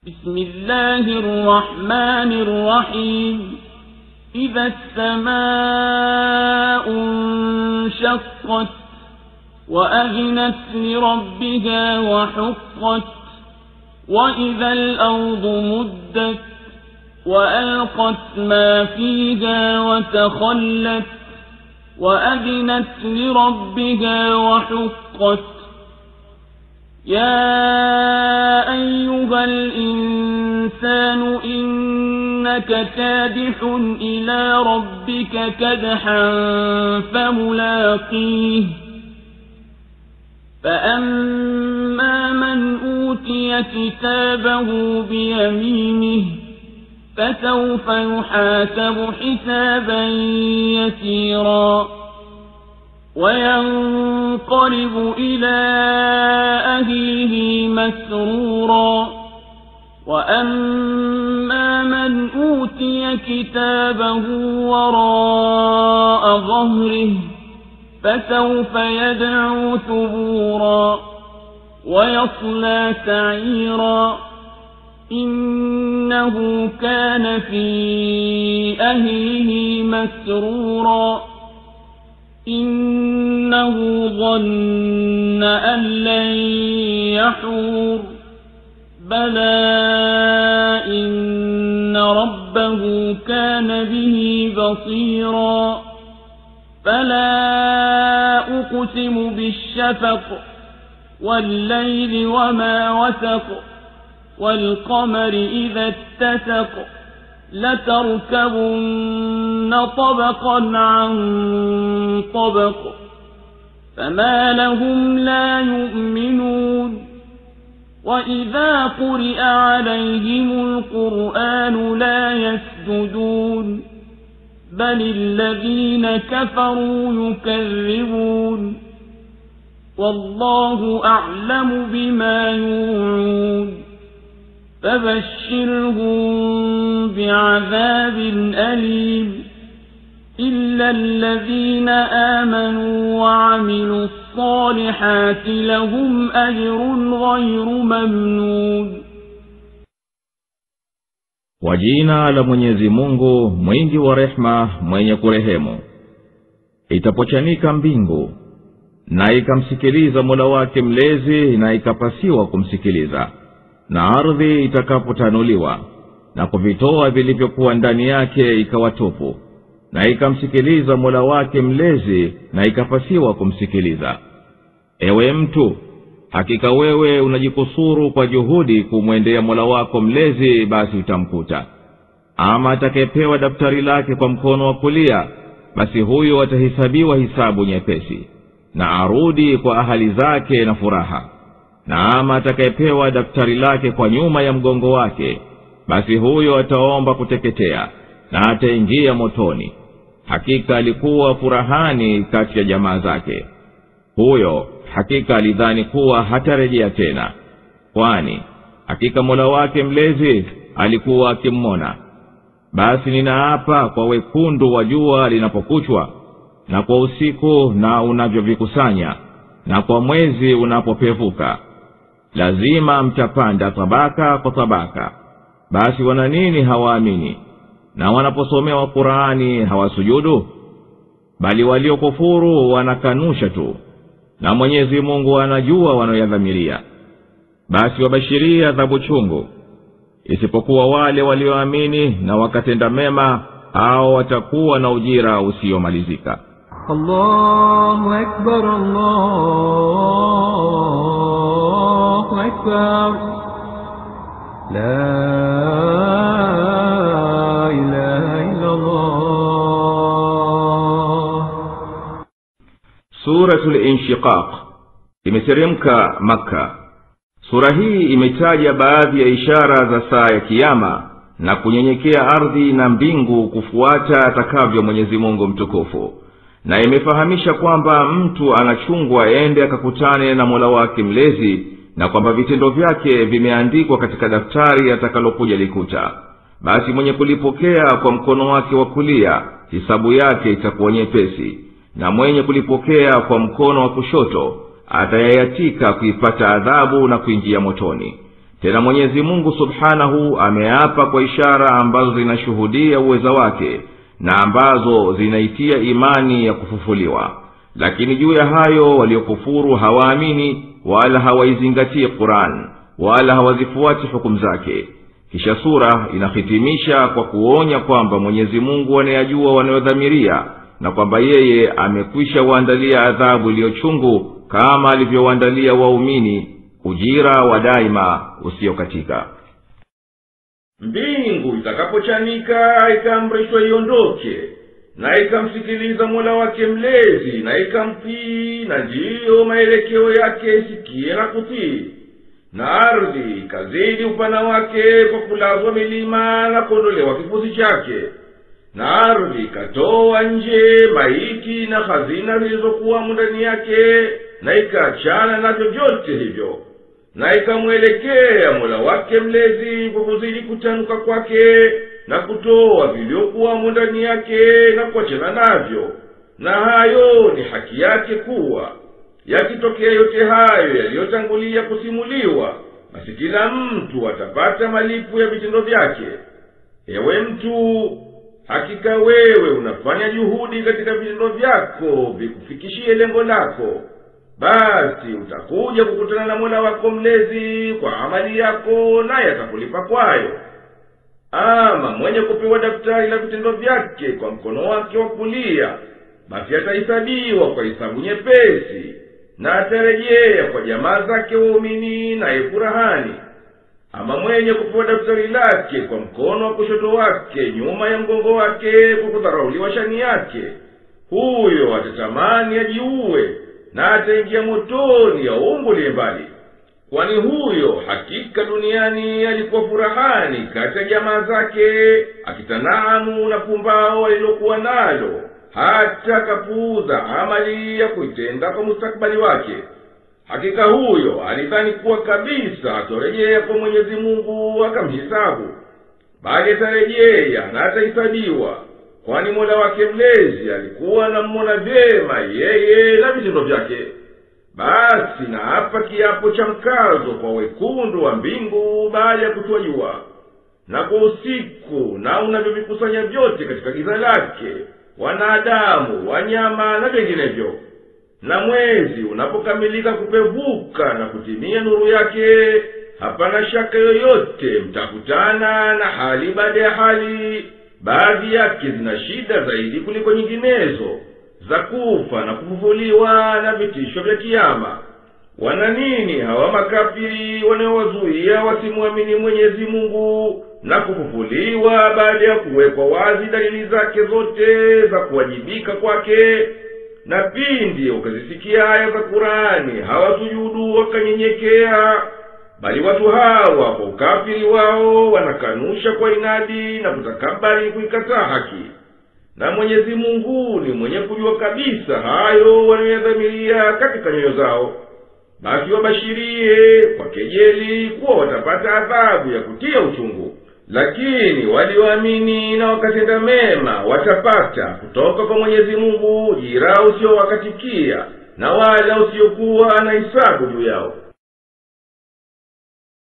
بسم الله الرحمن الرحيم إذا السماء انشقت وأذنت لربها وحقت وإذا الأرض مدت وألقت ما فيها وتخلت وأذنت لربها وحقت يا أيها الإنسان إنك كادح إلى ربك كدحا فملاقيه فأما من أوتي كتابه بيمينه فسوف يحاسب حسابا يسيرا وينقلب إلى أهله مسرورا وأما من أوتي كتابه وراء ظهره فسوف يدعو ثبورا ويصلى سعيرا إنه كان في أهله مسرورا إنه ظن أن لن يحور بلى إن ربه كان به بصيرا فلا أقسم بالشفق والليل وما وسق والقمر إذا اتسق لتركبن طبقا عن طبق فما لهم لا يؤمنون وإذا قرئ عليهم القرآن لا يسجدون بل الذين كفروا يكذبون والله أعلم بما يوعون فبشرهم بعذاب أليم إلا الذين آمنوا وعملوا الصالحات لهم أجر غير ممنون. Kwa jina la Mwenyezi Mungu mwingi wa rehema mwenye kurehemu. Itapochanika mbingu na ikamsikiliza Mola wake mlezi na ikapasiwa kumsikiliza, na ardhi itakapotanuliwa na kuvitoa vilivyokuwa ndani yake ikawa tupu, na ikamsikiliza Mola wake mlezi na ikapasiwa kumsikiliza. Ewe mtu, hakika wewe unajikusuru kwa juhudi kumwendea Mola wako mlezi, basi utamkuta. Ama atakayepewa daftari lake kwa mkono wa kulia, basi huyo atahesabiwa hisabu nyepesi na arudi kwa ahali zake na furaha. Na ama atakayepewa daftari lake kwa nyuma ya mgongo wake, basi huyo ataomba kuteketea na ataingia motoni. Hakika alikuwa furahani kati ya jamaa zake. Huyo hakika alidhani kuwa hatarejea tena, kwani hakika Mola wake mlezi alikuwa akimwona. Basi ninaapa kwa wekundu wa jua linapokuchwa, na kwa usiku na unavyovikusanya, na kwa mwezi unapopevuka. Lazima mtapanda tabaka kwa tabaka. Basi wana nini hawaamini? Na wanaposomewa Qur'ani hawasujudu? Bali waliokufuru wanakanusha tu, na Mwenyezi Mungu anajua wanayodhamiria. Basi wabashiria adhabu chungu, isipokuwa wale walioamini na wakatenda mema, hao watakuwa na ujira usiomalizika. Allahu Akbar, Allahu Akbar, la ilaha illa Allah. Suratul Inshiqaq imeteremka Makka. Sura hii imetaja baadhi ya ishara za saa ya kiyama na kunyenyekea ardhi na mbingu kufuata atakavyo Mwenyezi Mungu mtukufu, na imefahamisha kwamba mtu anachungwa ende akakutane na Mola wake mlezi, na kwamba vitendo vyake vimeandikwa katika daftari atakalokuja likuta. Basi mwenye kulipokea kwa mkono wake wa kulia, hisabu yake itakuwa nyepesi, na mwenye kulipokea kwa mkono wa kushoto atayayatika kuipata adhabu na kuingia motoni. tena Mwenyezi Mungu subhanahu ameapa kwa ishara ambazo zinashuhudia uweza wake na ambazo zinaitia imani ya kufufuliwa. Lakini juu ya hayo waliokufuru hawaamini wala hawaizingatii Qur'an wala hawazifuati hukumu zake. Kisha sura inahitimisha kwa kuonya kwamba Mwenyezi Mungu anayajua wanayodhamiria na kwamba yeye amekwisha waandalia adhabu iliyochungu kama alivyowaandalia waumini ujira wa daima usiokatika. Mbingu itakapochanika ikaamrishwa iondoke, na ikamsikiliza Mola wake mlezi, na ikamtii, na ndiyo maelekeo yake isikie na kutii. Na ardhi ikazidi upana wake kwa kulazwa milima na kuondolewa kifusi chake. Na ardhi ikatoa nje maiti na hazina zilizokuwa ndani yake, na ikaachana navyo vyote hivyo. Na ikamwelekea Mola wake mlezi kwa kuzidi kutanuka kwake, na kutoa vilivyokuwa ndani yake na kuachana navyo. Na hayo ni haki yake kuwa yakitokea yote hayo yaliyotangulia kusimuliwa, basi kila mtu atapata malipo ya vitendo vyake. Ewe mtu, hakika wewe unafanya juhudi katika vitendo vyako vikufikishie lengo lako, basi utakuja kukutana na Mola wako mlezi kwa amali yako, naye atakulipa kwayo. Ama mwenye kupewa daftari la vitendo vyake kwa mkono wake wa kulia, basi atahesabiwa kwa hisabu nyepesi, na atarejea kwa jamaa zake waumini na furahani. Ama mwenye kupewa daftari lake kwa mkono wa kushoto wake nyuma ya mgongo wake kwa kudharauliwa shani yake, huyo atatamani ajiue na ataingia motoni ya umbulie mbali. Kwani huyo hakika duniani alikuwa furahani kati ya jamaa zake, akitanaamu na pumbao alilokuwa nalo, hata kapuuza amali ya kuitenda kwa mustakbali wake. Hakika huyo alidhani kuwa kabisa atorejea kwa Mwenyezi Mungu akamhisabu, bali atarejea na atahesabiwa, kwani Mola wake mlezi alikuwa anamwona vyema yeye na vitendo vyake. Basi na hapa kiapo cha mkazo kwa wekundu wa mbingu baada ya kutua jua, na kwa usiku na unavyovikusanya vyote katika giza lake, wanadamu, wanyama na vinginevyo. Na mwezi unapokamilika kupevuka na kutimia nuru yake, hapana shaka yoyote mtakutana na hali baada ya hali. Baadhi yake zina shida zaidi kuliko nyinginezo, za kufa na kufufuliwa na vitisho vya kiyama. Wana nini hawa makafiri wanaowazuia wasimuamini Mwenyezi Mungu na kufufuliwa baada ya kuwekwa wazi dalili zake zote za kuwajibika kwake? Na pindi ukazisikia aya za Qur'ani hawasujudu wakanyenyekea, bali watu hawa kwa ukafiri wao wanakanusha kwa inadi na kutakabari kuikataa haki. Na Mwenyezi Mungu ni mwenye kujua kabisa hayo wanayodhamiria katika nyoyo zao. Basi wabashirie kwa kejeli kuwa watapata adhabu ya kutia uchungu. Lakini walioamini na wakatenda mema watapata kutoka kwa Mwenyezi Mungu ujira usiowakatikia, na wala usiokuwa na hisabu juu yao.